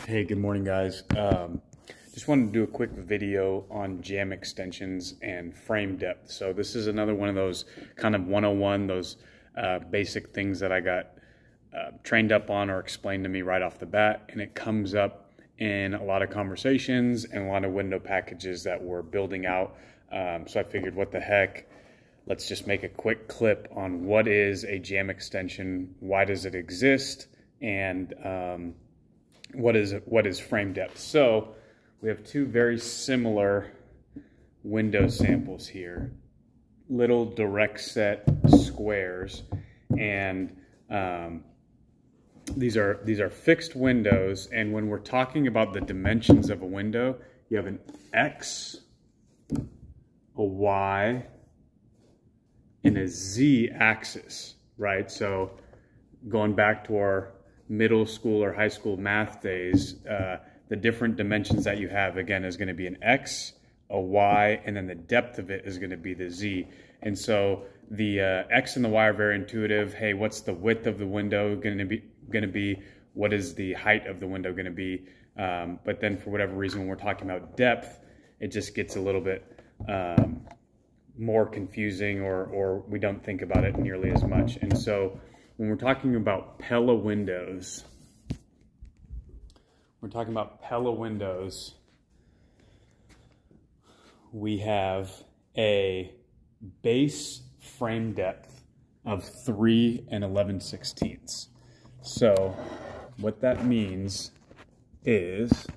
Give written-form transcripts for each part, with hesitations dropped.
Hey, good morning, guys. Just wanted to do a quick video on jamb extensions and frame depth. So this is another one of those kind of 101, those basic things that I got trained up on or explained to me right off the bat, and it comes up in a lot of conversations and a lot of window packages that we're building out. So I figured, what the heck, let's just make a quick clip on what is a jamb extension, why does it exist, and what is frame depth. So we have two very similar window samples here, little direct set squares, and these are fixed windows. And when we're talking about the dimensions of a window, you have an X, a Y, and a Z axis, right? So going back to our middle school or high school math days, the different dimensions that you have, again, is going to be an X, a Y, and then the depth of it is going to be the Z. And so the X and the Y are very intuitive. Hey, what's the width of the window going to be? What is the height of the window going to be? But then for whatever reason, when we're talking about depth, it just gets a little bit more confusing, or we don't think about it nearly as much. And so when we're talking about Pella Windows, we have a base frame depth of 3 11/16. So what that means is,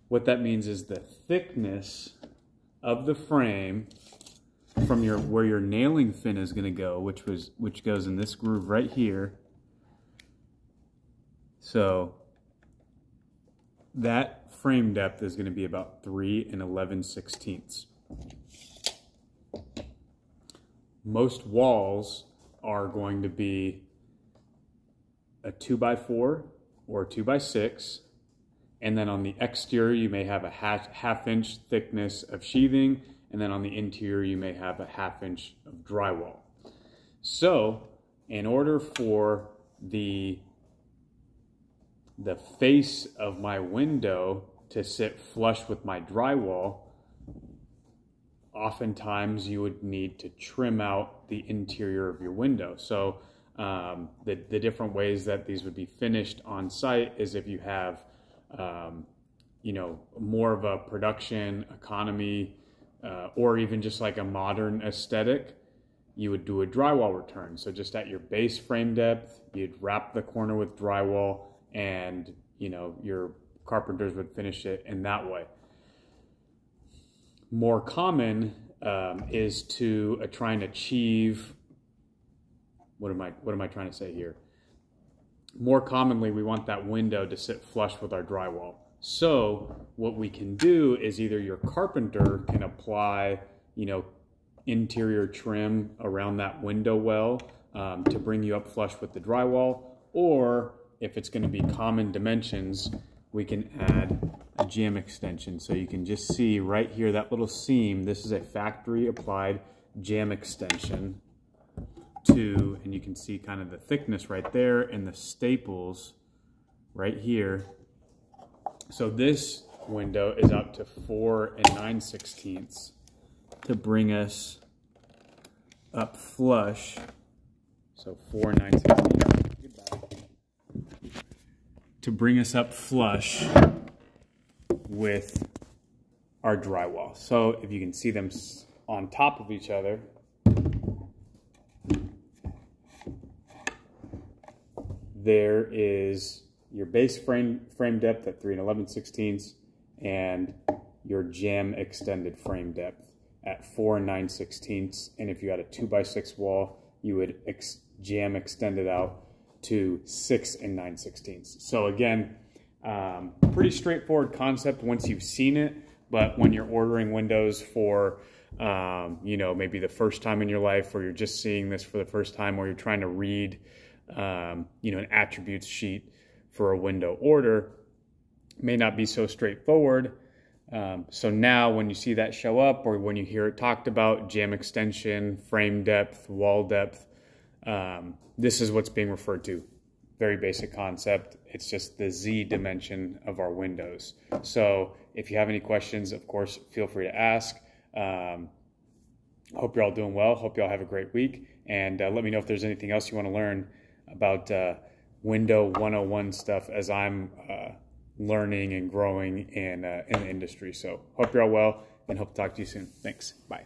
the thickness of the frame from where your nailing fin is going to go, which goes in this groove right here. So that frame depth is going to be about 3 11/16. Most walls are going to be a 2x4 or a 2x6, and then on the exterior you may have a half-inch thickness of sheathing, and then on the interior you may have a 1/2 inch of drywall. So in order for the face of my window to sit flush with my drywall, oftentimes you would need to trim out the interior of your window. So the different ways that these would be finished on site is if you have more of a production economy, or even just like a modern aesthetic, you would do a drywall return. So just at your base frame depth, you'd wrap the corner with drywall, and your carpenters would finish it in that way. More common is to try and achieve, what am I trying to say here? More commonly, we want that window to sit flush with our drywall. So what we can do is either your carpenter can apply, interior trim around that window well to bring you up flush with the drywall, or if it's going to be common dimensions, we can add a jamb extension. So you can just see right here, that little seam, this is a factory applied jamb extension and you can see kind of the thickness right there and the staples right here. So this window is up to 4 9/16 to bring us up flush. So 4 9/16 to bring us up flush with our drywall. So if you can see them on top of each other, there is your base frame depth at 3 11/16 and your jamb extended frame depth at 4 9/16. And if you had a 2x6 wall, you would jamb extend it out to 6 9/16. So again, pretty straightforward concept once you've seen it, but when you're ordering windows for maybe the first time in your life, or you're just seeing this for the first time, or you're trying to read an attributes sheet for a window order, may not be so straightforward. So now when you see that show up, or when you hear it talked about, jamb extension, frame depth, wall depth, this is what's being referred to. very basic concept. It's just the Z dimension of our windows. So if you have any questions, of course, feel free to ask. Hope you're all doing well. Hope you all have a great week. And let me know if there's anything else you want to learn about Window 101 stuff as I'm learning and growing in the industry. So hope you're all well and hope to talk to you soon. Thanks. Bye.